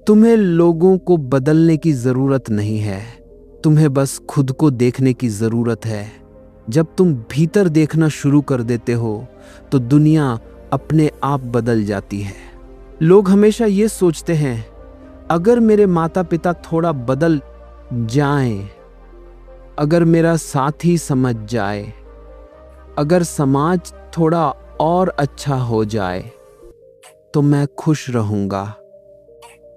तुम्हें लोगों को बदलने की जरूरत नहीं है, तुम्हें बस खुद को देखने की जरूरत है। जब तुम भीतर देखना शुरू कर देते हो तो दुनिया अपने आप बदल जाती है। लोग हमेशा ये सोचते हैं, अगर मेरे माता पिता थोड़ा बदल जाएं, अगर मेरा साथी समझ जाए, अगर समाज थोड़ा और अच्छा हो जाए तो मैं खुश रहूंगा।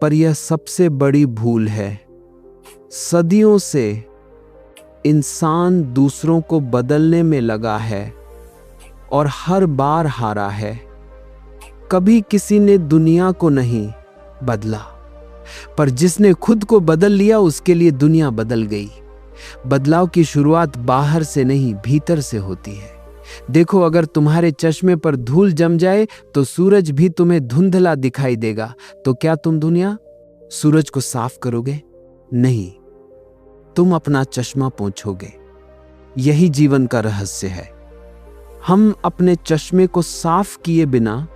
पर यह सबसे बड़ी भूल है। सदियों से इंसान दूसरों को बदलने में लगा है और हर बार हारा है। कभी किसी ने दुनिया को नहीं बदला, पर जिसने खुद को बदल लिया उसके लिए दुनिया बदल गई। बदलाव की शुरुआत बाहर से नहीं, भीतर से होती है। देखो, अगर तुम्हारे चश्मे पर धूल जम जाए तो सूरज भी तुम्हें धुंधला दिखाई देगा। तो क्या तुम दुनिया सूरज को साफ करोगे? नहीं, तुम अपना चश्मा पोंछोगे। यही जीवन का रहस्य है। हम अपने चश्मे को साफ किए बिना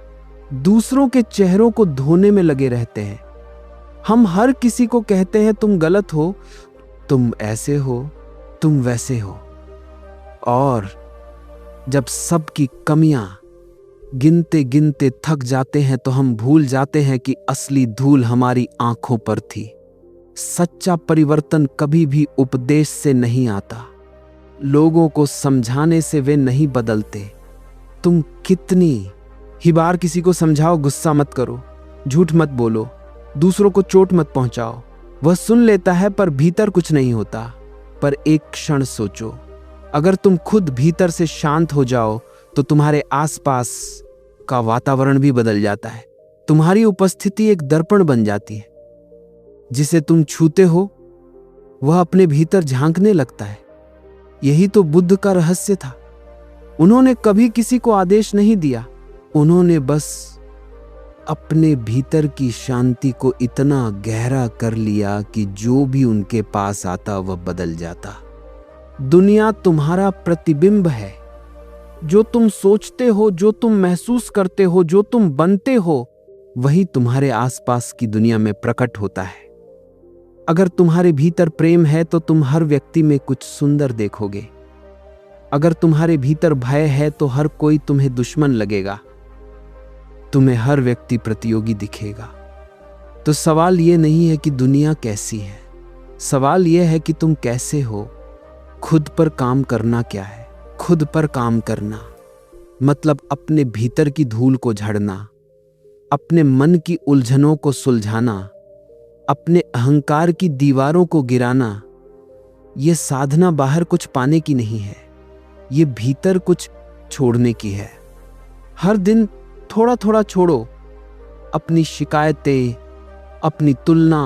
दूसरों के चेहरों को धोने में लगे रहते हैं। हम हर किसी को कहते हैं तुम गलत हो, तुम ऐसे हो, तुम वैसे हो। और जब सबकी कमियां गिनते गिनते थक जाते हैं तो हम भूल जाते हैं कि असली धूल हमारी आंखों पर थी। सच्चा परिवर्तन कभी भी उपदेश से नहीं आता। लोगों को समझाने से वे नहीं बदलते। तुम कितनी ही बार किसी को समझाओ, गुस्सा मत करो, झूठ मत बोलो, दूसरों को चोट मत पहुंचाओ, वह सुन लेता है पर भीतर कुछ नहीं होता। पर एक क्षण सोचो, अगर तुम खुद भीतर से शांत हो जाओ तो तुम्हारे आसपास का वातावरण भी बदल जाता है। तुम्हारी उपस्थिति एक दर्पण बन जाती है। जिसे तुम छूते हो वह अपने भीतर झांकने लगता है। यही तो बुद्ध का रहस्य था। उन्होंने कभी किसी को आदेश नहीं दिया, उन्होंने बस अपने भीतर की शांति को इतना गहरा कर लिया कि जो भी उनके पास आता वह बदल जाता। दुनिया तुम्हारा प्रतिबिंब है। जो तुम सोचते हो, जो तुम महसूस करते हो, जो तुम बनते हो, वही तुम्हारे आसपास की दुनिया में प्रकट होता है। अगर तुम्हारे भीतर प्रेम है तो तुम हर व्यक्ति में कुछ सुंदर देखोगे। अगर तुम्हारे भीतर भय है तो हर कोई तुम्हें दुश्मन लगेगा, तुम्हें हर व्यक्ति प्रतियोगी दिखेगा। तो सवाल यह नहीं है कि दुनिया कैसी है, सवाल यह है कि तुम कैसे हो। खुद पर काम करना क्या है? खुद पर काम करना मतलब अपने भीतर की धूल को झाड़ना, अपने मन की उलझनों को सुलझाना, अपने अहंकार की दीवारों को गिराना। यह साधना बाहर कुछ पाने की नहीं है, ये भीतर कुछ छोड़ने की है। हर दिन थोड़ा थोड़ा छोड़ो। अपनी शिकायतें, अपनी तुलना,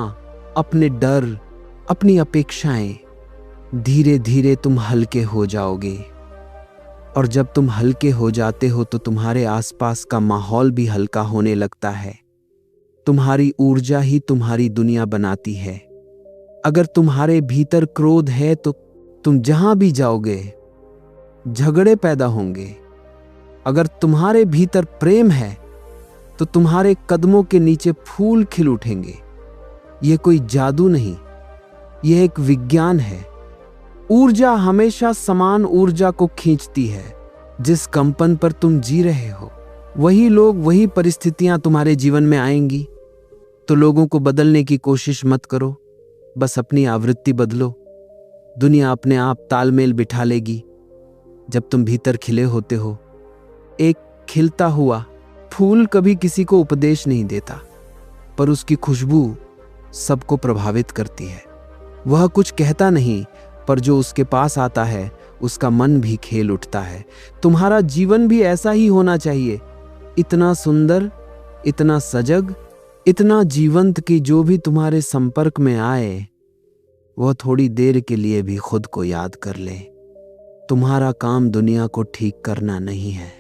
अपने डर, अपनी अपेक्षाएं। धीरे धीरे तुम हल्के हो जाओगे। और जब तुम हल्के हो जाते हो तो तुम्हारे आसपास का माहौल भी हल्का होने लगता है। तुम्हारी ऊर्जा ही तुम्हारी दुनिया बनाती है। अगर तुम्हारे भीतर क्रोध है तो तुम जहां भी जाओगे झगड़े पैदा होंगे। अगर तुम्हारे भीतर प्रेम है तो तुम्हारे कदमों के नीचे फूल खिल उठेंगे। यह कोई जादू नहीं, यह एक विज्ञान है। ऊर्जा हमेशा समान ऊर्जा को खींचती है। जिस कंपन पर तुम जी रहे हो वही लोग, वही परिस्थितियां तुम्हारे जीवन में आएंगी। तो लोगों को बदलने की कोशिश मत करो, बस अपनी आवृत्ति बदलो। दुनिया अपने आप तालमेल बिठा लेगी। जब तुम भीतर खिले होते हो, एक खिलता हुआ फूल कभी किसी को उपदेश नहीं देता, पर उसकी खुशबू सबको प्रभावित करती है। वह कुछ कहता नहीं, पर जो उसके पास आता है उसका मन भी खेल उठता है। तुम्हारा जीवन भी ऐसा ही होना चाहिए, इतना सुंदर, इतना सजग, इतना जीवंत कि जो भी तुम्हारे संपर्क में आए वह थोड़ी देर के लिए भी खुद को याद कर ले। तुम्हारा काम दुनिया को ठीक करना नहीं है,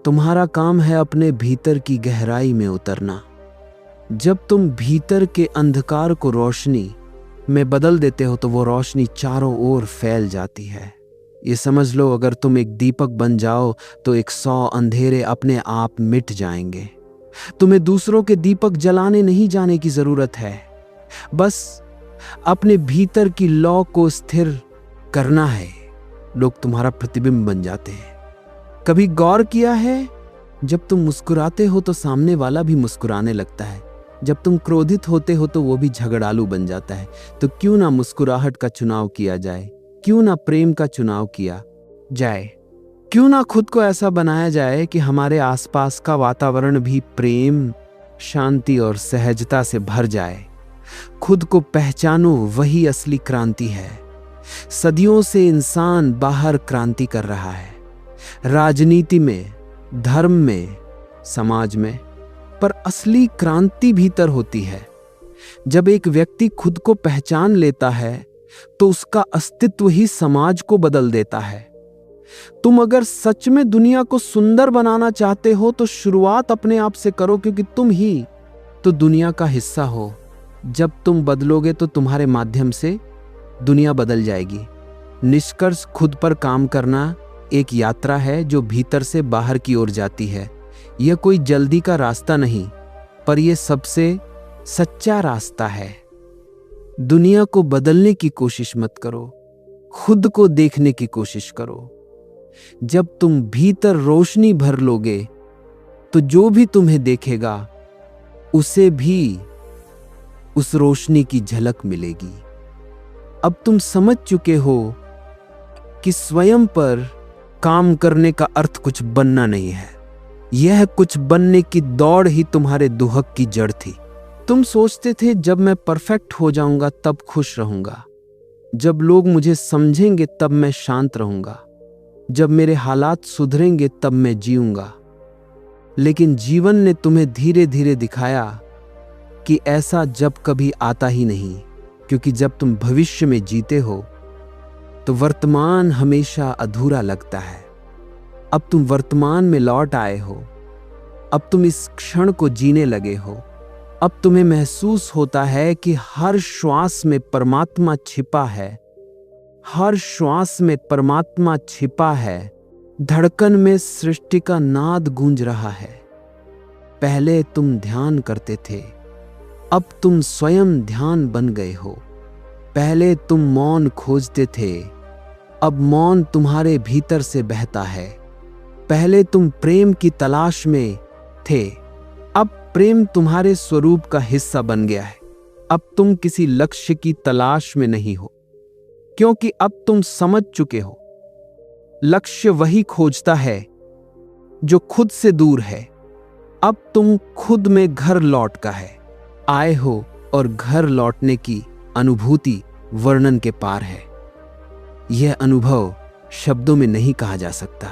तुम्हारा काम है अपने भीतर की गहराई में उतरना। जब तुम भीतर के अंधकार को रोशनी में बदल देते हो तो वो रोशनी चारों ओर फैल जाती है। ये समझ लो, अगर तुम एक दीपक बन जाओ तो 100 अंधेरे अपने आप मिट जाएंगे। तुम्हें दूसरों के दीपक जलाने नहीं जाने की जरूरत है, बस अपने भीतर की लौ को स्थिर करना है। लोग तुम्हारा प्रतिबिंब बन जाते हैं। कभी गौर किया है, जब तुम मुस्कुराते हो तो सामने वाला भी मुस्कुराने लगता है। जब तुम क्रोधित होते हो तो वो भी झगड़ालू बन जाता है। तो क्यों ना मुस्कुराहट का चुनाव किया जाए, क्यों ना प्रेम का चुनाव किया जाए, क्यों ना खुद को ऐसा बनाया जाए कि हमारे आसपास का वातावरण भी प्रेम, शांति और सहजता से भर जाए। खुद को पहचानो, वही असली क्रांति है। सदियों से इंसान बाहर क्रांति कर रहा है, राजनीति में, धर्म में, समाज में, पर असली क्रांति भीतर होती है। जब एक व्यक्ति खुद को पहचान लेता है तो उसका अस्तित्व ही समाज को बदल देता है। तुम अगर सच में दुनिया को सुंदर बनाना चाहते हो तो शुरुआत अपने आप से करो, क्योंकि तुम ही तो दुनिया का हिस्सा हो। जब तुम बदलोगे तो तुम्हारे माध्यम से दुनिया बदल जाएगी। निष्कर्ष, खुद पर काम करना एक यात्रा है जो भीतर से बाहर की ओर जाती है। यह कोई जल्दी का रास्ता नहीं, पर यह सबसे सच्चा रास्ता है। दुनिया को बदलने की कोशिश मत करो, खुद को देखने की कोशिश करो। जब तुम भीतर रोशनी भर लोगे तो जो भी तुम्हें देखेगा उसे भी उस रोशनी की झलक मिलेगी। अब तुम समझ चुके हो कि स्वयं पर काम करने का अर्थ कुछ बनना नहीं है। यह कुछ बनने की दौड़ ही तुम्हारे दुहक की जड़ थी। तुम सोचते थे जब मैं परफेक्ट हो जाऊंगा तब खुश रहूंगा, जब लोग मुझे समझेंगे तब मैं शांत रहूंगा, जब मेरे हालात सुधरेंगे तब मैं जीऊंगा। लेकिन जीवन ने तुम्हें धीरे धीरे दिखाया कि ऐसा जब कभी आता ही नहीं, क्योंकि जब तुम भविष्य में जीते हो तो वर्तमान हमेशा अधूरा लगता है। अब तुम वर्तमान में लौट आए हो, अब तुम इस क्षण को जीने लगे हो। अब तुम्हें महसूस होता है कि हर श्वास में परमात्मा छिपा है, हर श्वास में परमात्मा छिपा है। धड़कन में सृष्टि का नाद गूंज रहा है। पहले तुम ध्यान करते थे, अब तुम स्वयं ध्यान बन गए हो। पहले तुम मौन खोजते थे, अब मौन तुम्हारे भीतर से बहता है। पहले तुम प्रेम की तलाश में थे, अब प्रेम तुम्हारे स्वरूप का हिस्सा बन गया है। अब तुम किसी लक्ष्य की तलाश में नहीं हो, क्योंकि अब तुम समझ चुके हो लक्ष्य वही खोजता है जो खुद से दूर है। अब तुम खुद में घर लौट का है आए हो, और घर लौटने की अनुभूति वर्णन के पार है। यह अनुभव शब्दों में नहीं कहा जा सकता,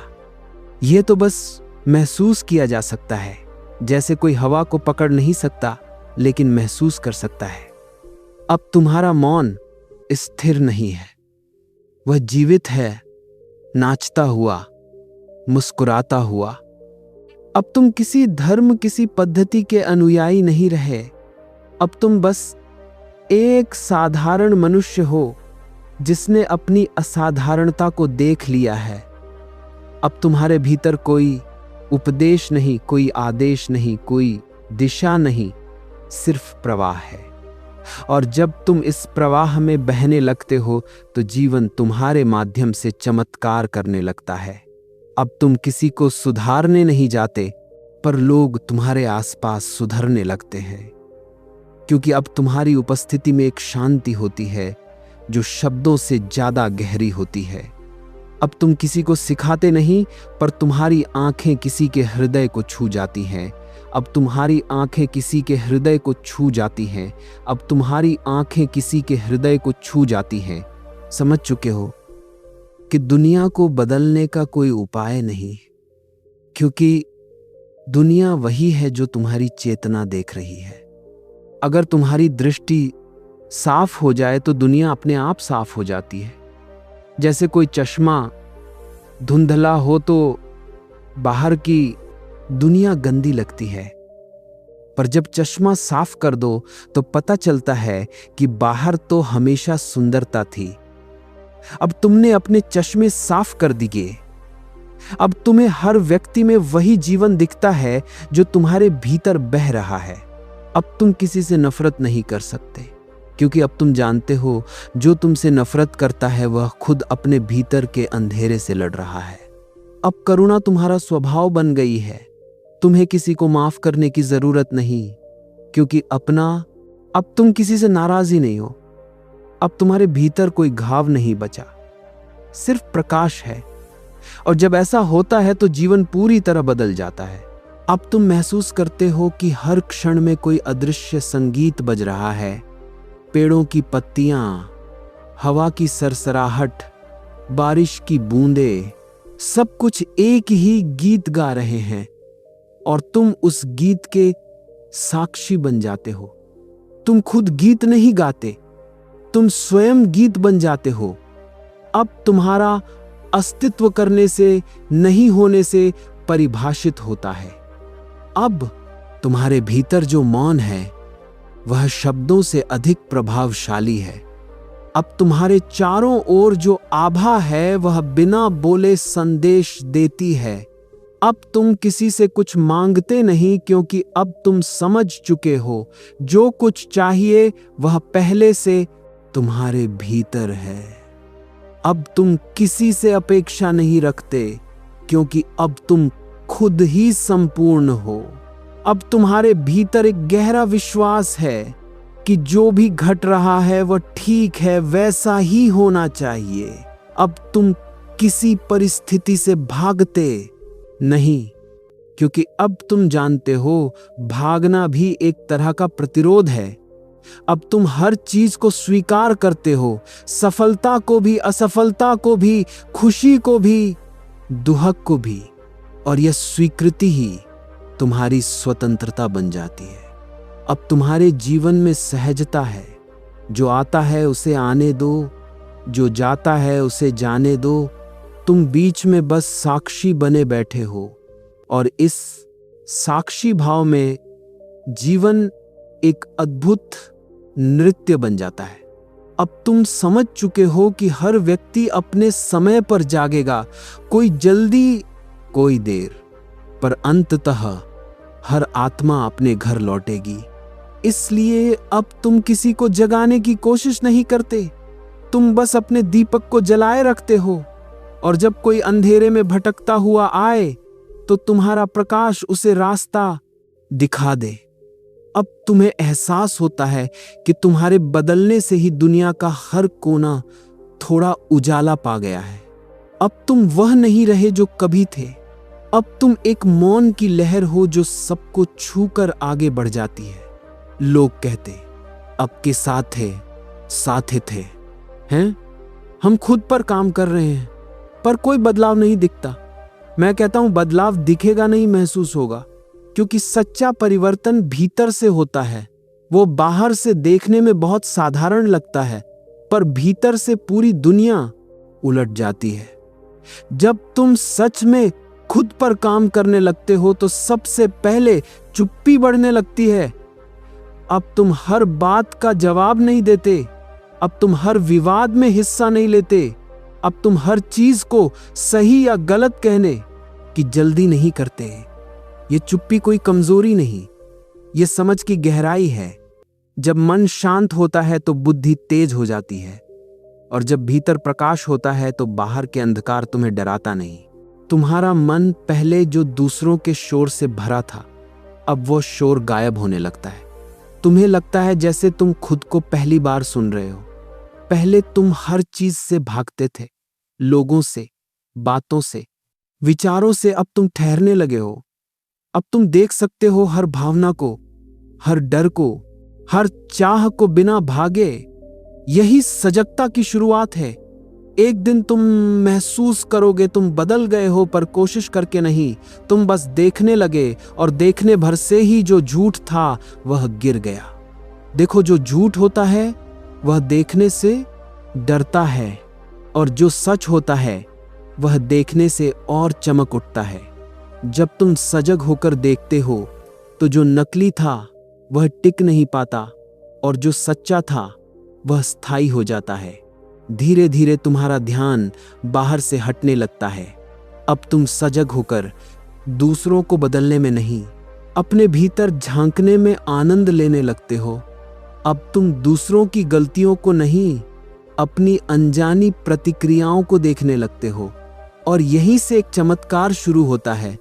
यह तो बस महसूस किया जा सकता है। जैसे कोई हवा को पकड़ नहीं सकता लेकिन महसूस कर सकता है। अब तुम्हारा मौन स्थिर नहीं है, वह जीवित है, नाचता हुआ, मुस्कुराता हुआ। अब तुम किसी धर्म, किसी पद्धति के अनुयायी नहीं रहे। अब तुम बस एक साधारण मनुष्य हो जिसने अपनी असाधारणता को देख लिया है। अब तुम्हारे भीतर कोई उपदेश नहीं, कोई आदेश नहीं, कोई दिशा नहीं, सिर्फ प्रवाह है। और जब तुम इस प्रवाह में बहने लगते हो तो जीवन तुम्हारे माध्यम से चमत्कार करने लगता है। अब तुम किसी को सुधारने नहीं जाते, पर लोग तुम्हारे आसपास सुधरने लगते हैं, क्योंकि अब तुम्हारी उपस्थिति में एक शांति होती है जो शब्दों से ज्यादा गहरी होती है। अब तुम किसी को सिखाते नहीं, पर तुम्हारी आंखें किसी के हृदय को छू जाती हैं। अब तुम्हारी आंखें किसी के हृदय को छू जाती हैं। अब तुम्हारी आंखें किसी के हृदय को छू जाती हैं। समझ चुके हो कि दुनिया को बदलने का कोई उपाय नहीं, क्योंकि दुनिया वही है जो तुम्हारी चेतना देख रही है। अगर तुम्हारी दृष्टि साफ हो जाए तो दुनिया अपने आप साफ हो जाती है। जैसे कोई चश्मा धुंधला हो तो बाहर की दुनिया गंदी लगती है, पर जब चश्मा साफ कर दो तो पता चलता है कि बाहर तो हमेशा सुंदरता थी। अब तुमने अपने चश्मे साफ कर दिए, अब तुम्हें हर व्यक्ति में वही जीवन दिखता है जो तुम्हारे भीतर बह रहा है। अब तुम किसी से नफरत नहीं कर सकते, क्योंकि अब तुम जानते हो जो तुमसे नफरत करता है वह खुद अपने भीतर के अंधेरे से लड़ रहा है। अब करुणा तुम्हारा स्वभाव बन गई है। तुम्हें किसी को माफ करने की जरूरत नहीं, क्योंकि अब तुम किसी से नाराज ही नहीं हो। अब तुम्हारे भीतर कोई घाव नहीं बचा, सिर्फ प्रकाश है। और जब ऐसा होता है तो जीवन पूरी तरह बदल जाता है। अब तुम महसूस करते हो कि हर क्षण में कोई अदृश्य संगीत बज रहा है। पेड़ों की पत्तियां, हवा की सरसराहट, बारिश की बूंदें, सब कुछ एक ही गीत गा रहे हैं और तुम उस गीत के साक्षी बन जाते हो। तुम खुद गीत नहीं गाते, तुम स्वयं गीत बन जाते हो। अब तुम्हारा अस्तित्व करने से, नहीं होने से परिभाषित होता है। अब तुम्हारे भीतर जो मौन है वह शब्दों से अधिक प्रभावशाली है। अब तुम्हारे चारों ओर जो आभा है वह बिना बोले संदेश देती है। अब तुम किसी से कुछ मांगते नहीं, क्योंकि अब तुम समझ चुके हो जो कुछ चाहिए वह पहले से तुम्हारे भीतर है। अब तुम किसी से अपेक्षा नहीं रखते, क्योंकि अब तुम खुद ही संपूर्ण हो। अब तुम्हारे भीतर एक गहरा विश्वास है कि जो भी घट रहा है वह ठीक है, वैसा ही होना चाहिए। अब तुम किसी परिस्थिति से भागते नहीं, क्योंकि अब तुम जानते हो भागना भी एक तरह का प्रतिरोध है। अब तुम हर चीज को स्वीकार करते हो, सफलता को भी, असफलता को भी, खुशी को भी, दुहक को भी, और यह स्वीकृति ही तुम्हारी स्वतंत्रता बन जाती है। अब तुम्हारे जीवन में सहजता है। जो आता है उसे आने दो, जो जाता है उसे जाने दो। तुम बीच में बस साक्षी बने बैठे हो, और इस साक्षी भाव में जीवन एक अद्भुत नृत्य बन जाता है। अब तुम समझ चुके हो कि हर व्यक्ति अपने समय पर जागेगा, कोई जल्दी, कोई देर, पर अंततः हर आत्मा अपने घर लौटेगी। इसलिए अब तुम किसी को जगाने की कोशिश नहीं करते, तुम बस अपने दीपक को जलाए रखते हो, और जब कोई अंधेरे में भटकता हुआ आए तो तुम्हारा प्रकाश उसे रास्ता दिखा दे। अब तुम्हें एहसास होता है कि तुम्हारे बदलने से ही दुनिया का हर कोना थोड़ा उजाला पा गया है। अब तुम वह नहीं रहे जो कभी थे। अब तुम एक मौन की लहर हो जो सबको छूकर आगे बढ़ जाती है। लोग कहते, अब के साथ थे हैं? हम खुद पर काम कर रहे हैं, पर कोई बदलाव नहीं दिखता। मैं कहता हूं बदलाव दिखेगा नहीं, महसूस होगा, क्योंकि सच्चा परिवर्तन भीतर से होता है। वो बाहर से देखने में बहुत साधारण लगता है, पर भीतर से पूरी दुनिया उलट जाती है। जब तुम सच में खुद पर काम करने लगते हो तो सबसे पहले चुप्पी बढ़ने लगती है। अब तुम हर बात का जवाब नहीं देते, अब तुम हर विवाद में हिस्सा नहीं लेते, अब तुम हर चीज को सही या गलत कहने की जल्दी नहीं करते। ये चुप्पी कोई कमजोरी नहीं, ये समझ की गहराई है। जब मन शांत होता है तो बुद्धि तेज हो जाती है, और जब भीतर प्रकाश होता है तो बाहर के अंधकार तुम्हें डराता नहीं। तुम्हारा मन पहले जो दूसरों के शोर से भरा था, अब वो शोर गायब होने लगता है। तुम्हें लगता है जैसे तुम खुद को पहली बार सुन रहे हो। पहले तुम हर चीज से भागते थे, लोगों से, बातों से, विचारों से। अब तुम ठहरने लगे हो। अब तुम देख सकते हो हर भावना को, हर डर को, हर चाह को बिना भागे। यही सजगता की शुरुआत है। एक दिन तुम महसूस करोगे तुम बदल गए हो, पर कोशिश करके नहीं। तुम बस देखने लगे, और देखने भर से ही जो झूठ था वह गिर गया। देखो, जो झूठ होता है वह देखने से डरता है, और जो सच होता है वह देखने से और चमक उठता है। जब तुम सजग होकर देखते हो तो जो नकली था वह टिक नहीं पाता, और जो सच्चा था वह स्थायी हो जाता है। धीरे धीरे तुम्हारा ध्यान बाहर से हटने लगता है, अब तुम सजग होकर दूसरों को बदलने में नहीं, अपने भीतर झांकने में आनंद लेने लगते हो। अब तुम दूसरों की गलतियों को नहीं, अपनी अनजानी प्रतिक्रियाओं को देखने लगते हो। और यहीं से एक चमत्कार शुरू होता है।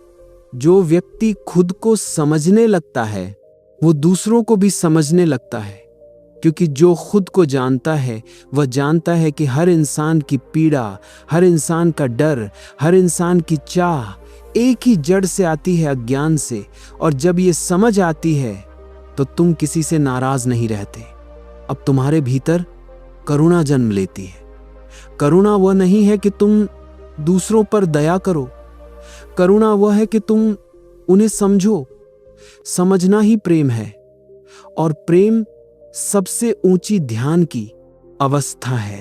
जो व्यक्ति खुद को समझने लगता है वो दूसरों को भी समझने लगता है, क्योंकि जो खुद को जानता है वह जानता है कि हर इंसान की पीड़ा, हर इंसान का डर, हर इंसान की चाह एक ही जड़ से आती है, अज्ञान से। और जब ये समझ आती है तो तुम किसी से नाराज नहीं रहते। अब तुम्हारे भीतर करुणा जन्म लेती है। करुणा वह नहीं है कि तुम दूसरों पर दया करो, करुणा वह है कि तुम उन्हें समझो। समझना ही प्रेम है, और प्रेम सबसे ऊंची ध्यान की अवस्था है।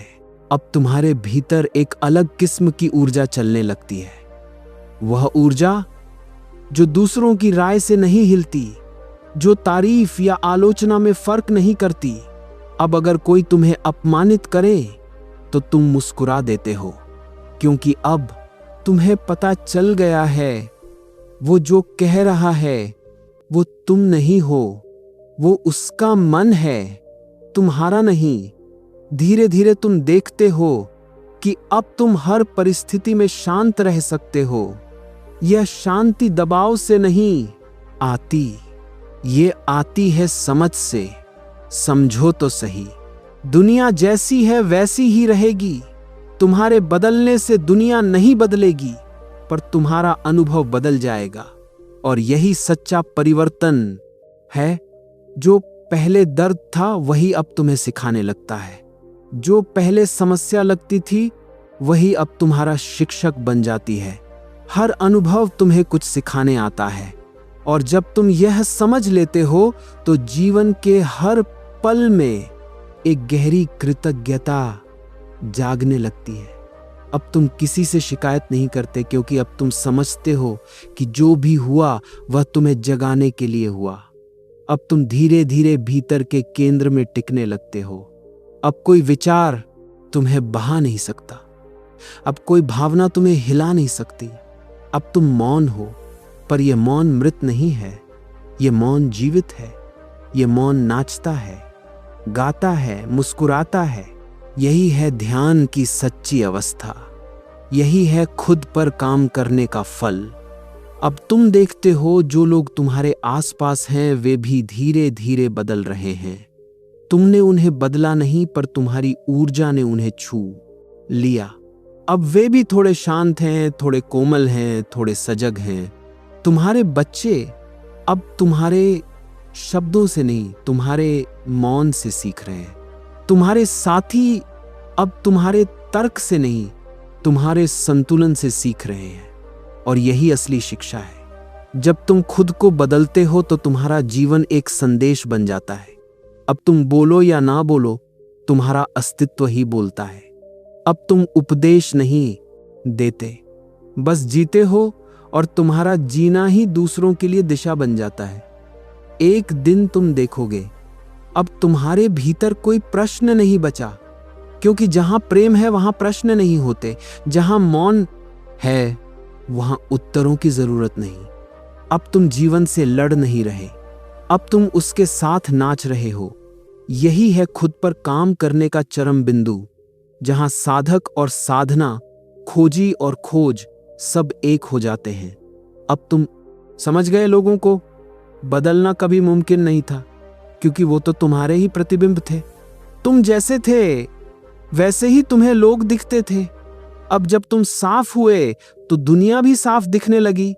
अब तुम्हारे भीतर एक अलग किस्म की ऊर्जा चलने लगती है। वह ऊर्जा जो दूसरों की राय से नहीं हिलती, जो तारीफ या आलोचना में फर्क नहीं करती। अब अगर कोई तुम्हें अपमानित करे तो तुम मुस्कुरा देते हो, क्योंकि अब तुम्हें पता चल गया है वो जो कह रहा है वो तुम नहीं हो, वो उसका मन है, तुम्हारा नहीं। धीरे धीरे तुम देखते हो कि अब तुम हर परिस्थिति में शांत रह सकते हो। यह शांति दबाव से नहीं आती, ये आती है समझ से। समझो तो सही, दुनिया जैसी है वैसी ही रहेगी। तुम्हारे बदलने से दुनिया नहीं बदलेगी, पर तुम्हारा अनुभव बदल जाएगा। और यही सच्चा परिवर्तन है। जो पहले दर्द था वही अब तुम्हें सिखाने लगता है। जो पहले समस्या लगती थी वही अब तुम्हारा शिक्षक बन जाती है। हर अनुभव तुम्हें कुछ सिखाने आता है, और जब तुम यह समझ लेते हो तो जीवन के हर पल में एक गहरी कृतज्ञता जागने लगती है। अब तुम किसी से शिकायत नहीं करते, क्योंकि अब तुम समझते हो कि जो भी हुआ वह तुम्हें जगाने के लिए हुआ। अब तुम धीरे धीरे भीतर के केंद्र में टिकने लगते हो। अब कोई विचार तुम्हें बहा नहीं सकता, अब कोई भावना तुम्हें हिला नहीं सकती। अब तुम मौन हो, पर यह मौन मृत नहीं है, यह मौन जीवित है। यह मौन नाचता है, गाता है, मुस्कुराता है। यही है ध्यान की सच्ची अवस्था। यही है खुद पर काम करने का फल। अब तुम देखते हो जो लोग तुम्हारे आसपास हैं वे भी धीरे धीरे बदल रहे हैं। तुमने उन्हें बदला नहीं, पर तुम्हारी ऊर्जा ने उन्हें छू लिया। अब वे भी थोड़े शांत हैं, थोड़े कोमल हैं, थोड़े सजग हैं। तुम्हारे बच्चे अब तुम्हारे शब्दों से नहीं, तुम्हारे मौन से सीख रहे हैं। तुम्हारे साथी अब तुम्हारे तर्क से नहीं, तुम्हारे संतुलन से सीख रहे हैं। और यही असली शिक्षा है। जब तुम खुद को बदलते हो तो तुम्हारा जीवन एक संदेश बन जाता है। अब तुम बोलो या ना बोलो, तुम्हारा अस्तित्व ही बोलता है। अब तुम उपदेश नहीं देते, बस जीते हो, और तुम्हारा जीना ही दूसरों के लिए दिशा बन जाता है। एक दिन तुम देखोगे अब तुम्हारे भीतर कोई प्रश्न नहीं बचा, क्योंकि जहां प्रेम है वहां प्रश्न नहीं होते। जहां मौन है वहां उत्तरों की जरूरत नहीं। अब तुम जीवन से लड़ नहीं रहे, अब तुम उसके साथ नाच रहे हो। यही है खुद पर काम करने का चरम बिंदु, जहां साधक और साधना, खोजी और खोज सब एक हो जाते हैं। अब तुम समझ गए लोगों को बदलना कभी मुमकिन नहीं था, क्योंकि वो तो तुम्हारे ही प्रतिबिंब थे। तुम जैसे थे वैसे ही तुम्हें लोग दिखते थे। अब जब तुम साफ हुए तो दुनिया भी साफ दिखने लगी।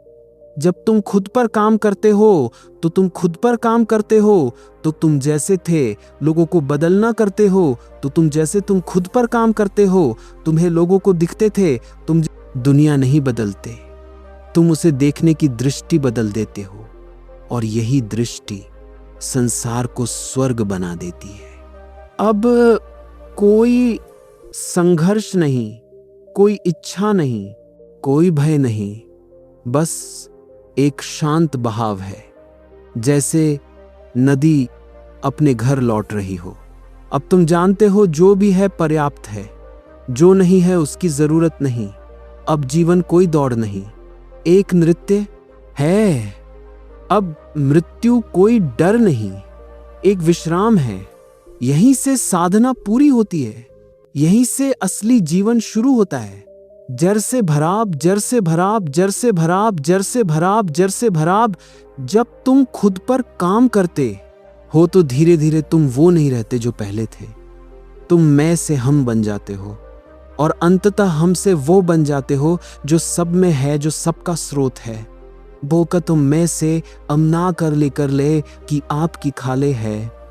जब तुम खुद पर काम करते हो तो तुम खुद पर काम करते हो, तो तुम जैसे थे लोगों को बदलना करते हो, तो तुम खुद पर काम करते हो, तुम्हें लोगों को दिखते थे। तुम दुनिया नहीं बदलते, तुम उसे देखने की दृष्टि बदल देते हो, और यही दृष्टि संसार को स्वर्ग बना देती है। अब कोई संघर्ष नहीं, कोई इच्छा नहीं, कोई भय नहीं, बस एक शांत बहाव है, जैसे नदी अपने घर लौट रही हो। अब तुम जानते हो जो भी है पर्याप्त है, जो नहीं है उसकी जरूरत नहीं। अब जीवन कोई दौड़ नहीं, एक नृत्य है। अब मृत्यु कोई डर नहीं, एक विश्राम है। यहीं से साधना पूरी होती है, यहीं से असली जीवन शुरू होता है। जर से भराब, जर से भराब, जर से भराब, जर से भराब, जर से भराब। जब तुम खुद पर काम करते हो तो धीरे धीरे तुम वो नहीं रहते जो पहले थे। तुम मैं से हम बन जाते हो और अंततः हम से वो बन जाते हो जो सब में है, जो सबका स्रोत है। बोका तुम मैं से अमना कर ले कि आपकी खाले है।